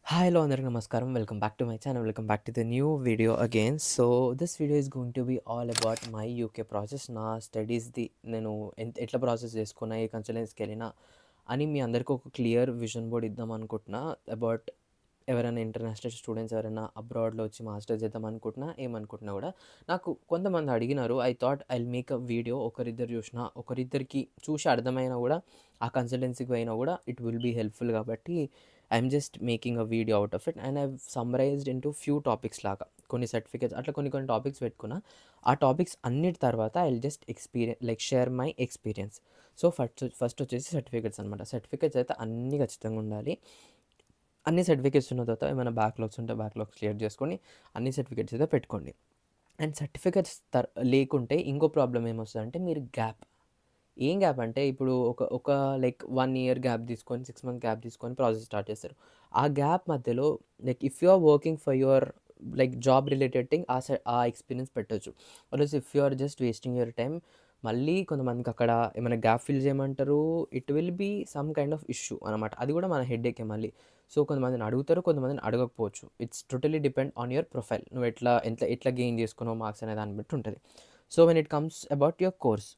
Hi, hello, అందరికీ నమస్కారం. Welcome back to my channel. Welcome back to the new video again. So, this video is going to be all about my UK process. నా స్టడీస్ది నేను ఎట్లా process చేసుకున్నా, ఏ కన్సల్టెన్సీకి వెళ్ళినా అని మీ అందరికీ ఒక క్లియర్ విజన్ బోర్డ్ ఇద్దాం అనుకుంటున్నా. అబౌట్ ఎవరైనా ఇంటర్నేషనల్ స్టూడెంట్స్ ఎవరైనా అబ్రాడ్లో వచ్చి మాస్టర్స్ చేద్దాం అనుకుంటున్నా, ఏమనుకుంటున్నా కూడా నాకు కొంతమంది అడిగినారు. I thought I make a video. ఒకరిద్దరు చూసినా, ఒకరిద్దరికి చూసి అర్థమైనా కూడా ఆ కన్సల్టెన్సీకి పోయినా కూడా ఇట్ విల్ బీ హెల్ప్ఫుల్. కాబట్టి I'm just making a video out of it and I've summarised into few topics లాగా కొన్ని సర్టిఫికేట్స్ అట్లా కొన్ని టాపిక్స్ పెట్టుకున్నా. ఆ టాపిక్స్ అన్నిటి తర్వాత I will just share my experience. So first వచ్చేసి సర్టిఫికేట్స్ అనమాట. సర్టిఫికేట్స్ అయితే అన్నీ ఖచ్చితంగా ఉండాలి. అన్ని సర్టిఫికేట్స్ ఉన్న తర్వాత ఏమైనా బ్యాక్లాగ్స్ ఉంటే బ్యాక్లాగ్స్ క్లియర్ చేసుకొని అన్ని సర్టిఫికేట్స్ అయితే పెట్టుకోండి. అండ్ సర్టిఫికేట్స్ లేకుంటే ఇంకో ప్రాబ్లం ఏమొస్తుందంటే మీరు ఏం గ్యాప్ అంటే ఇప్పుడు ఒక లైక్ 1 ఇయర్ గ్యాప్ తీసుకొని 6 మంత్ గ్యాప్ తీసుకొని ప్రాసెస్ స్టార్ట్ చేస్తారు. ఆ గ్యాప్ మధ్యలో like if you are working for your like job related thing ఆ ఎక్స్పీరియన్స్ పెట్టొచ్చు. Or else if you are just wasting your time, మళ్ళీ కొంతమందికి అక్కడ ఏమైనా గ్యాప్ ఫిల్ చేయమంటారు. It will be some kind of issue అనమాట. అది కూడా మన హెడేకే మళ్ళీ. సో కొంతమందిని అడుగుతారు, కొంతమందిని అడగకపోవచ్చు. It's totally depend on your profile. నువ్వు ఎట్లా గెయిన్ చేసుకున్నావు మార్క్స్ అనే దాన్ని బట్టి ఉంటుంది. So when it comes about your course,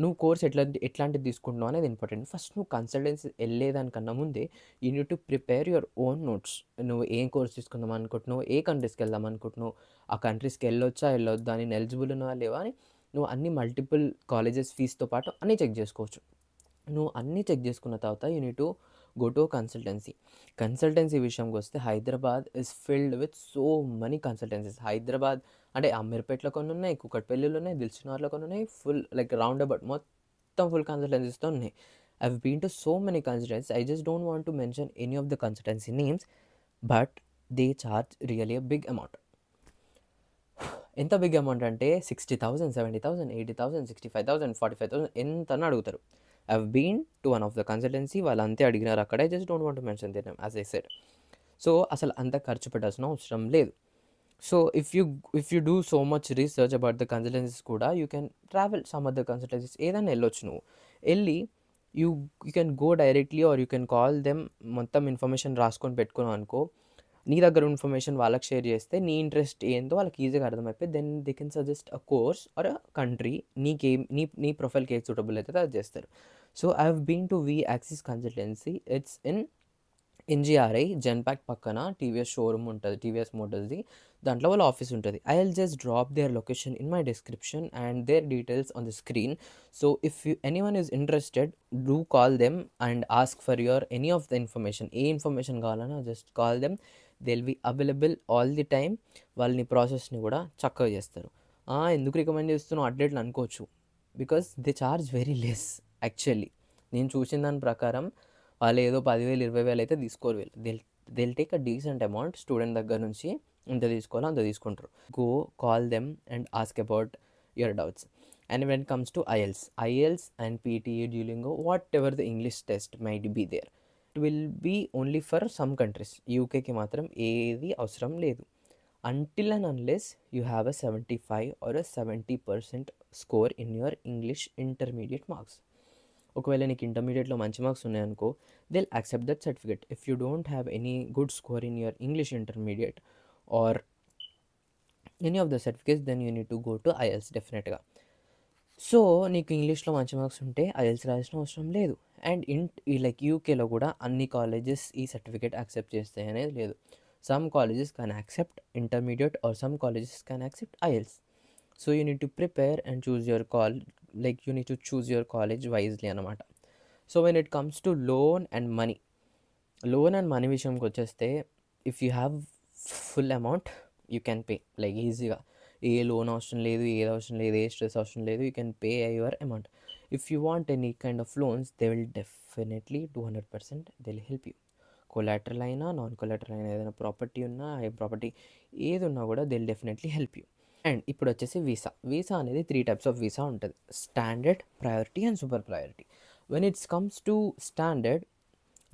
నువ్వు కోర్స్ ఎట్లాంటిది తీసుకుంటున్నావు అనేది ఇంపార్టెంట్. ఫస్ట్ నువ్వు కన్సల్టెన్సీ వెళ్ళేదానికన్నా ముందే you need to prepare your own notes. నువ్వు ఏం కోర్స్ తీసుకుందాం అనుకుంటున్నావు, ఏ కంట్రీస్కి వెళ్దాం అనుకుంటున్నావు, ఆ కంట్రీస్కి వెళ్ళొద్దా, నేను ఎలిజిబుల్ ఉన్నావా లేవా అని నువ్వు అన్ని మల్టిపుల్ కాలేజెస్ ఫీజుతో పాటు అన్నీ చెక్ చేసుకోవచ్చు. నువ్వు అన్నీ చెక్ చేసుకున్న తర్వాత you need to go to consultancy విషయంకి వస్తే Hyderabad is filled with so many consultancies. Hyderabad అంటే అమీర్పేటలో కొన్ని ఉన్నాయి, కుకట్పల్లిలో ఉన్నాయి, దిల్సుఖ్నగర్లో కొన్ని ఉన్నాయి. ఫుల్ లైక్ రౌండ్ అబౌట్ మొత్తం ఫుల్ కన్సల్టెన్సీస్తో ఉన్నాయి. I've been to so many consultancies. I just don't want to mention any of the consultancy names, but they charge really a big amount. ఎంత బిగ్ అమౌంట్ అంటే 60,000, 70,000, 80,000, 65,000, 45,000 ఎంత అని అడుగుతారు. I've been to one of the consultancy, వాళ్ళు అంతే అడిగినారు అక్కడ. I just don't want to mention their name as I said. So అసలు అంత ఖర్చు పెట్టాల్సిన అవసరం లేదు. So if you do so much research about the consultancies కూడా you can travel some other consultancies. ఏదైనా వెళ్ళొచ్చు నువ్వు. వెళ్ళి you you can go directly or you can call them. మొత్తం ఇన్ఫర్మేషన్ రాసుకొని పెట్టుకున్నావు అనుకో, నీ దగ్గర ఇన్ఫర్మేషన్ వాళ్ళకి షేర్ చేస్తే నీ ఇంట్రెస్ట్ ఏందో వాళ్ళకి ఈజీగా అర్థమైపోయి then they can suggest a course or a country. నీ ప్రొఫైల్కి ఏది సూటబుల్ అయితే అది చేస్తారు. So I have been to the Axis consultancy. It's in NGRI Genpact పక్కన టీవీఎస్ షోరూమ్ ఉంటుంది, టీవీఎస్ మోటార్స్ది. దాంట్లో వాళ్ళ ఆఫీస్ ఉంటుంది. I will just drop their location in my description and their details on the screen. So if anyone is interested, do call them and ask for your any of the information. ఏ information కావాలన్నా just call them. They will be available all the time. వాళ్ళని ప్రాసెస్ని కూడా చక్కగా చేస్తారు. ఎందుకు recommend చేస్తున్నావు అట్లా అనుకోవచ్చు, because they charge very less actually. నేను చూసిన దాని ప్రకారం వాళ్ళు ఏదో 10,000, 20,000 అయితే తీసుకోరు. They'll take a decent amount. Student దగ్గర నుంచి ఎంత తీసుకోవాలో అంత తీసుకుంటారు. Go call them and ask about your doubts. And when comes to IELTS and PTE, Duolingo, whatever the English test might be there, it will be only for some countries. యూకేకి మాత్రం ఏది అవసరం లేదు. until and unless you have a 75 or a 70% score in your English intermediate marks. ఒకవేళ నీకు ఇంటర్మీడియట్లో మంచి marks ఉన్నాయనుకో, they'll accept that certificate. If you don't have any good score in your English intermediate or any of the certificates, then you need to go to IELTS డెఫినెట్గా. So నీకు ఇంగ్లీష్లో మంచి marks ఉంటే ఐఎల్స్ రాయాల్సిన అవసరం లేదు. And like యూకేలో కూడా అన్ని కాలేజెస్ ఈ సర్టిఫికేట్ యాక్సెప్ట్ చేస్తాయి అనేది లేదు. Some colleges can accept intermediate or some colleges can accept IELTS. So you need to prepare and choose your like you need to choose your college wisely అనమాట. So when it comes to loan and money విషయంకి వచ్చేస్తే, if you have full amount you can pay like ఈజీగా. ఏ loan అవసరం లేదు, ఏది అవసరం లేదు, ఏ స్ట్రెస్ అవసరం లేదు. You can pay your amount. If you want any kind of loans, they will definitely 200% they will help you. Collateral అయినా నాన్ కొలాటరల్ అయినా, ఏదైనా ప్రాపర్టీ ఉన్నా, ఏ ప్రాపర్టీ ఏది ఉన్నా కూడా they will definitely help you. And ఇప్పుడు వచ్చేసి వీసా అనేది 3 టైప్స్ ఆఫ్ వీసా ఉంటుంది: standard, priority and super priority. When it's comes to standard,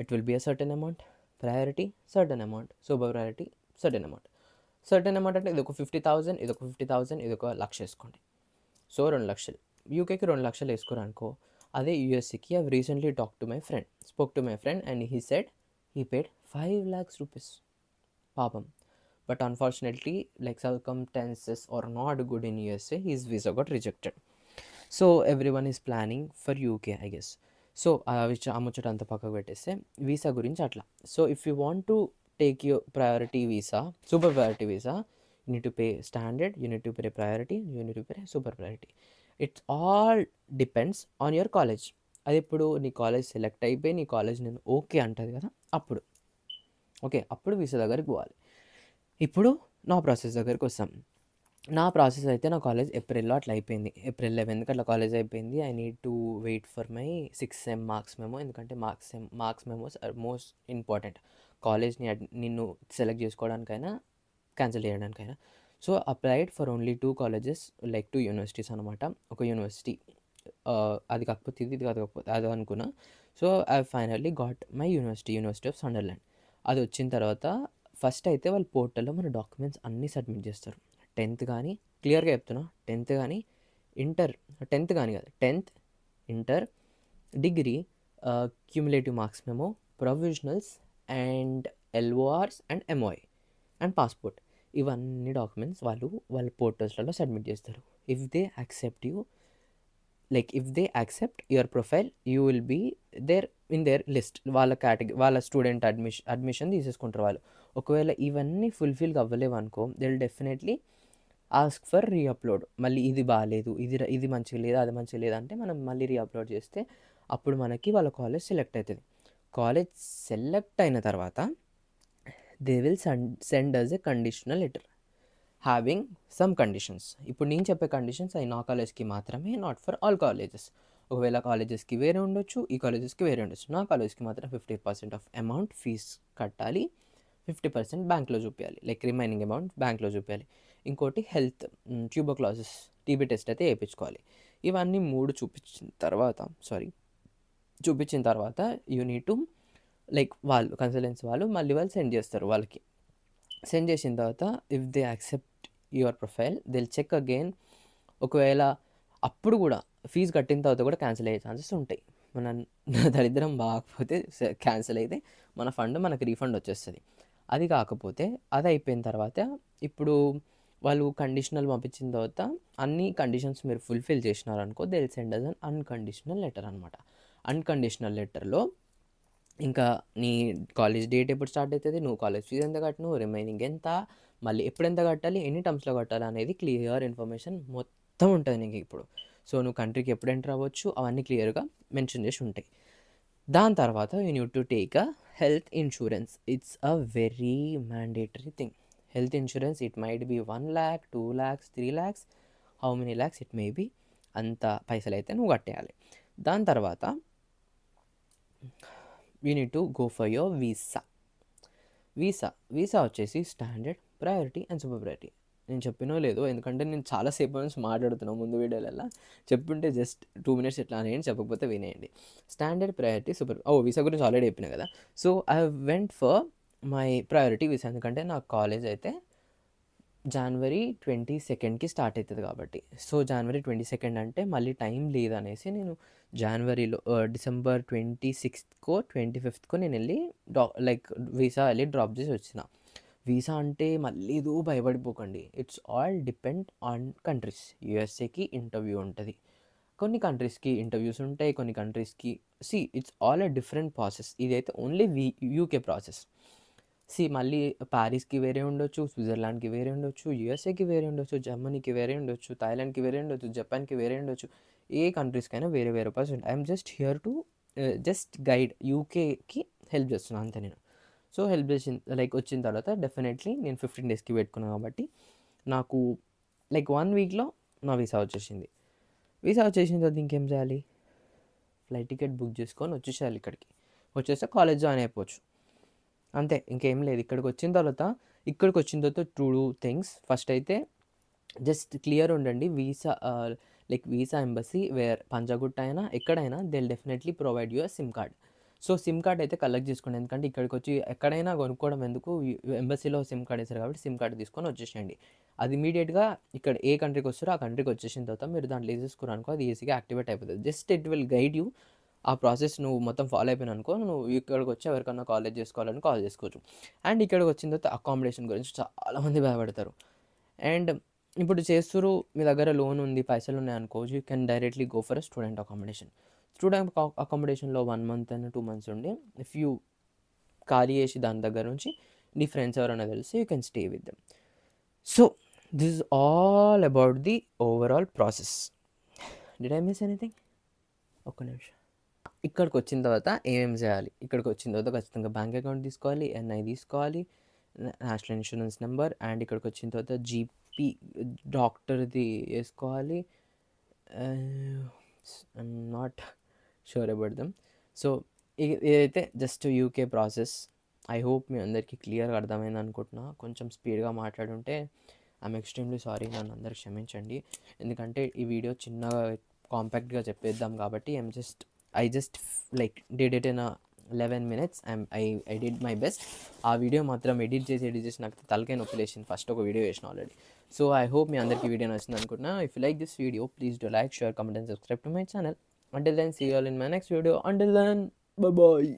it will be a certain amount. Priority certain amount. Super priority certain amount. Certain amount అంటే ఇది ఒక 50,000, ఇది ఒక 50,000, ఇది ఒక 1,00,000 వేసుకోండి. సో 2,00,000. యూకేకి 2,00,000 వేసుకోరనుకో. అదే యూఎస్సికి I recently spoke to my friend and he said he paid 5 lakhs rupees. Papam. But unfortunately, like circumstances are not good in USA, his visa got rejected. So everyone is planning for UK I guess. So ఆ ముచ్చట అంతా పక్కకు పెట్టేస్తే visa గురించి అట్లా. So if you want to take your priority visa, super priority visa, you need to pay standard, you need to pay priority, you need to pay super priority. It's all depends on your college. అది ఇప్పుడు నీ college select అయిపోయి నీ college నేను okay అంటుంది కదా, అప్పుడు okay, అప్పుడు వీసా దగ్గరికి పోవాలి. ఇప్పుడు నా ప్రాసెస్ దగ్గరికి వస్తాం. నా ప్రాసెస్ అయితే నా కాలేజ్ ఏప్రిల్లో అట్లా అయిపోయింది. ఏప్రిల్ 11కి అట్లా కాలేజ్ అయిపోయింది. I need to wait for my 6th sem marks memo. ఎందుకంటే marks memos are most important కాలేజ్ని నిన్ను సెలెక్ట్ చేసుకోవడానికైనా క్యాన్సిల్ చేయడానికైనా. So applied for only 2 colleges, like 2 universities అనమాట. ఒక యూనివర్సిటీ అది కాకపోతే ఇది కాకపోతే అది అనుకున్నా. So I finally got my university of Sunderland. అది వచ్చిన తర్వాత ఫస్ట్ అయితే వాళ్ళ పోర్టల్లో మన డాక్యుమెంట్స్ అన్నీ సబ్మిట్ చేస్తారు. 10th కానీ, క్లియర్గా చెప్తున్నా, 10th కానీ, 10th కానీ కాదు, 10th, inter, degree, cumulative marks memo, provisionals and LORs and MOI and passport. ఇవన్నీ డాక్యుమెంట్స్ వాళ్ళ పోర్టల్స్లలో సబ్మిట్ చేస్తారు. If they accept you, like if they accept your profile, you will be there in their list. వాళ్ళ category, వాళ్ళ student admission తీసేసుకుంటారు వాళ్ళు. ఒకవేళ ఇవన్నీ ఫుల్ఫిల్ అవ్వలేవు అనుకో, they will definitely ask for reupload. మళ్ళీ ఇది బాగాలేదు, ఇది మంచిగా లేదా, అది మంచిగా లేదా అంటే మనం మళ్ళీ రీఅప్లోడ్ చేస్తే అప్పుడు మనకి వాళ్ళ కాలేజ్ సెలెక్ట్ అవుతుంది. కాలేజ్ సెలెక్ట్ అయిన తర్వాత they will send us a conditional letter having some conditions. ఇప్పుడు నేను చెప్పే కండిషన్స్ అవి నా కాలేజ్కి మాత్రమే, నాట్ ఫర్ ఆల్ కాలేజెస్. ఒకవేళ కాలేజెస్కి వేరే ఉండొచ్చు, ఈ కాలేజెస్కి వేరే ఉండొచ్చు. నా కాలేజ్కి మాత్రం 50% ఆఫ్ అమౌంట్ ఫీజ్ కట్టాలి, 50% బ్యాంక్లో చూపించాలి, లైక్ రిమైనింగ్ అమౌంట్ బ్యాంక్లో చూపించాలి. ఇంకోటి హెల్త్, ట్యూబర్క్లోసిస్, టీబీ టెస్ట్ అయితే వేయించుకోవాలి. ఇవన్నీ 3 చూపించిన తర్వాత యూ నీడ్ టు, లైక్ వాళ్ళు కన్సల్టెన్సీ వాళ్ళు సెండ్ చేస్తారు. వాళ్ళకి సెండ్ చేసిన తర్వాత if they accept your profile, they will check again. ఒకవేళ అప్పుడు కూడా ఫీజు కట్టిన తర్వాత కూడా క్యాన్సిల్ అయ్యే ఛాన్సెస్ ఉంటాయి. మన దరిద్రం బాగపోతే క్యాన్సిల్ అయితే మన ఫండ్ మనకి రీఫండ్ వచ్చేస్తుంది. అది కాకపోతే అది అయిపోయిన తర్వాత ఇప్పుడు వాళ్ళు కండిషనల్ పంపించిన తర్వాత అన్ని కండిషన్స్ మీరు ఫుల్ఫిల్ చేసినారనుకో, they will send us an unconditional letter అనమాట. అన్కండిషనల్ లెటర్లో ఇంకా నీ కాలేజ్ డేట్ ఎప్పుడు స్టార్ట్ అవుతుంది, నువ్వు కాలేజ్ ఫీజు ఎంత కట్టను, రిమైనింగ్ ఎంత, మళ్ళీ ఎప్పుడు ఎంత కట్టాలి, ఎన్ని టర్మ్స్లో కట్టాలి అనేది క్లియర్ ఇన్ఫర్మేషన్ మొత్తం ఉంటుంది నీకు ఇప్పుడు. సో నువ్వు కంట్రీకి ఎప్పుడు ఎంటర్ అవ్వచ్చు అవన్నీ క్లియర్గా మెన్షన్ చేసి ఉంటాయి. దాని తర్వాత you need to take a health insurance. It's a very mandatory thing. Health insurance, it might be 1 lakh, 2 lakhs, 3 lakhs, how many lakhs it may be, అంత పైసలు అయితే నువ్వు కట్టేయాలి. దాని తర్వాత you need to go for your visa వచ్చేసి standard, priority and super priority. నేను చెప్పినో లేదో, ఎందుకంటే నేను చాలాసేపు నుంచి మాట్లాడుతున్నాను ముందు వీడియోలలో. చెప్పుంటే జస్ట్ 2 minutes ఎట్లా అనేయండి, చెప్పకపోతే వినేయండి. Standard, priority, super. వీసా గురించి ఆల్రెడీ చెప్పిన కదా. So I went for my priority visa. ఎందుకంటే నా కాలేజ్ అయితే January 22nd స్టార్ట్ అవుతుంది కాబట్టి. సో January 22 అంటే మళ్ళీ టైం లేదనేసి నేను జనవరిలో December 26th 25th నేను వెళ్ళి లైక్ వీసా వెళ్ళి డ్రాప్ చేసి వచ్చిన. వీసా అంటే మళ్ళీ ఏదో భయపడిపోకండి. It's all depend on countries. యూఎస్ఏకి ఇంటర్వ్యూ ఉంటుంది, కొన్ని కంట్రీస్కి ఇంటర్వ్యూస్ ఉంటాయి, కొన్ని కంట్రీస్కి it's all a different process. ఇదైతే ఓన్లీ యూకే ప్రాసెస్. మళ్ళీ ప్యారిస్కి వేరే ఉండొచ్చు, స్విట్జర్లాండ్కి వేరే ఉండొచ్చు, యూఎస్ఏకి వేరే ఉండొచ్చు, జర్మనీకి వేరే ఉండొచ్చు, థాయిలాండ్కి వేరే ఉండొచ్చు, జపాన్కి వేరే ఉండొచ్చు. ఏ కంట్రీస్కైనా వేరే వేరే percent. I'm just here to just guide. యూకేకి హెల్ప్ చేస్తున్నాను అంతే నేను. సో హెల్ప్ చేసిన లైక్ వచ్చిన తర్వాత డెఫినెట్లీ నేను 15 daysకి పెట్టుకున్నాను కాబట్టి నాకు లైక్ 1 weekలో నా వీసా వచ్చేసింది. వీసా వచ్చేసిన తర్వాత ఇంకేం చేయాలి, ఫ్లైట్ టికెట్ బుక్ చేసుకొని వచ్చేసేయాలి. ఇక్కడికి వచ్చేస్తే కాలేజ్ జాయిన్ అయిపోవచ్చు అంతే, ఇంకేం లేదు. ఇక్కడికి వచ్చిన తర్వాత 2 things. ఫస్ట్ అయితే జస్ట్ క్లియర్ ఉండండి. వీసా ఎంబసీ వేర్ పంజాగుట్ట అయినా ఎక్కడైనా they will definitely provide you SIM card. So SIM card అయితే కలెక్ట్ చేసుకోండి, ఎందుకంటే ఇక్కడికి వచ్చి ఎక్కడైనా కొనుక్కోవడం ఎందుకు, ఎంబసీలో సిమ్ కార్డ్ ఇస్తారు కాబట్టి సిమ్ కార్డ్ తీసుకొని వచ్చేసేయండి. అది ఇమీడియట్గా ఇక్కడ ఏ కంట్రీకి వస్తారో ఆ కంట్రీకి వచ్చేసిన తర్వాత మీరు దాంట్లో వేసేసుకున్నారనుకో అది ఈజీగా యాక్టివేట్ అయిపోతుంది. Just it will guide you ఆ ప్రాసెస్ నువ్వు మొత్తం ఫాలో అయిపోయినావనుకో, నువ్వు ఇక్కడికొచ్చి ఎవరికన్నా కాలేజ్ చేసుకోవాలని కాల్ చేసుకోవచ్చు. అండ్ ఇక్కడికొచ్చిన తర్వాత అకామిడేషన్ గురించి చాలామంది భయపడతారు. అండ్ ఇప్పుడు చేస్తుర్రు, మీ దగ్గర లోన్ ఉంది, పైసలున్నాయనుకో, you can directly go for a student accommodation. Student అకామిడేషన్‌లో 1 మంత్ అండ్ 2 మంత్స్ ఉండి, ఇఫ్ యూ ఖాళీ చేసి దాని దగ్గర నుంచి నీ ఫ్రెండ్స్ ఎవరైనా తెలిస్తే you can stay with them. So this is all about the overall process. Did I miss anything? ఒక్క నిమిషం. ఇక్కడికి వచ్చిన తర్వాత ఏమేమి చేయాలి? ఇక్కడికి వచ్చిన తర్వాత ఖచ్చితంగా బ్యాంక్ అకౌంట్ తీసుకోవాలి, ఎన్ఐ తీసుకోవాలి, నేషనల్ ఇన్సూరెన్స్ నెంబర్, అండ్ ఇక్కడికి వచ్చిన తర్వాత జీపీ డాక్టర్ది వేసుకోవాలి. I'm not sure about them. So ఇదైతే just UK process. I hope మీ అందరికీ క్లియర్గా అర్థమైంది అనుకుంటున్నా. కొంచెం స్పీడ్గా మాట్లాడుంటే ఐఎమ్ ఎక్స్ట్రీమ్లీ సారీ, నన్ను అందరు క్షమించండి. ఎందుకంటే ఈ వీడియో చిన్నగా కాంపాక్ట్గా చెప్పేద్దాం కాబట్టి I just like did it in a 11 minutes. I did my best. ఆ వీడియో మాత్రం ఎడిట్ చేసి నాకు తలకాయ నొప్పి లేచింది. ఫస్ట్ ఒక వీడియో వేసిన ఆల్రెడీ. సో ఐ హోప్ మీ అందరికీ వీడియో నచ్చింది అనుకుంటున్నా. If you like this video, please do like, share, comment and subscribe to my channel. Until then, see you all in my next video. Until then, bye bye.